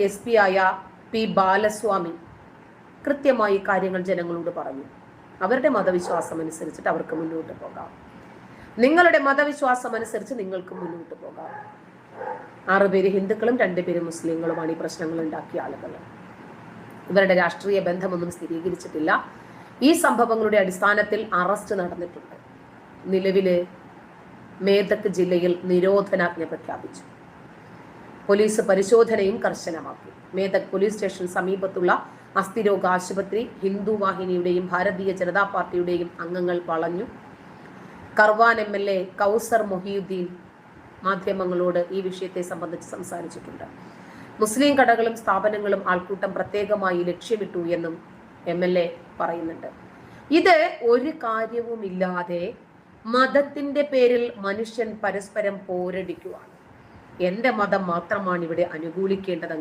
SP ആയ P Balaswamy കൃത്യമായി കാര്യങ്ങൾ ജനങ്ങളോട് പറഞ്ഞു. അവരുടെ മതവിശ്വാസം അനുസരിച്ചിട്ട് അവർക്ക് മുന്നോട്ട് പോകാം, നിങ്ങളുടെ മതവിശ്വാസം അനുസരിച്ച് നിങ്ങൾക്ക് മുന്നോട്ട് പോകാം. 6 പേര് ഹിന്ദുക്കളും 2 പേര് മുസ്ലിങ്ങളുമാണ് ഈ പ്രശ്നങ്ങൾ ഉണ്ടാക്കിയ ആളുകൾ. ഇവരുടെ രാഷ്ട്രീയ ബന്ധമൊന്നും സ്ഥിരീകരിച്ചിട്ടില്ല. ഈ സംഭവങ്ങളുടെ അടിസ്ഥാനത്തിൽ അറസ്റ്റ് നടന്നിട്ടുണ്ട്. നിലവില് മേദക് ജില്ലയിൽ നിരോധനാജ്ഞ പ്രഖ്യാപിച്ചു. പോലീസ് പരിശോധനയും കർശനമാക്കി. മേദക് പോലീസ് സ്റ്റേഷൻ സമീപത്തുള്ള അസ്ഥിരോഗ ആശുപത്രി ഹിന്ദു വാഹിനിയുടെയും ഭാരതീയ ജനതാ പാർട്ടിയുടെയും അംഗങ്ങൾ വളഞ്ഞു. കർവാൻ MLA കൗസർ മൊഹിയുദ്ദീൻ മാധ്യമങ്ങളോട് ഈ വിഷയത്തെ സംബന്ധിച്ച് സംസാരിച്ചിട്ടുണ്ട്. മുസ്ലിം കടകളും സ്ഥാപനങ്ങളും ആൾക്കൂട്ടം പ്രത്യേകമായി ലക്ഷ്യമിട്ടു എന്നും MLA പറയുന്നുണ്ട്. ഇത് ഒരു കാര്യവുമില്ലാതെ മതത്തിന്റെ പേരിൽ മനുഷ്യൻ പരസ്പരം പോരടിക്കുകയാണ്. എന്റെ മതം മാത്രമാണ് ഇവിടെ അനുകൂലിക്കേണ്ടത്,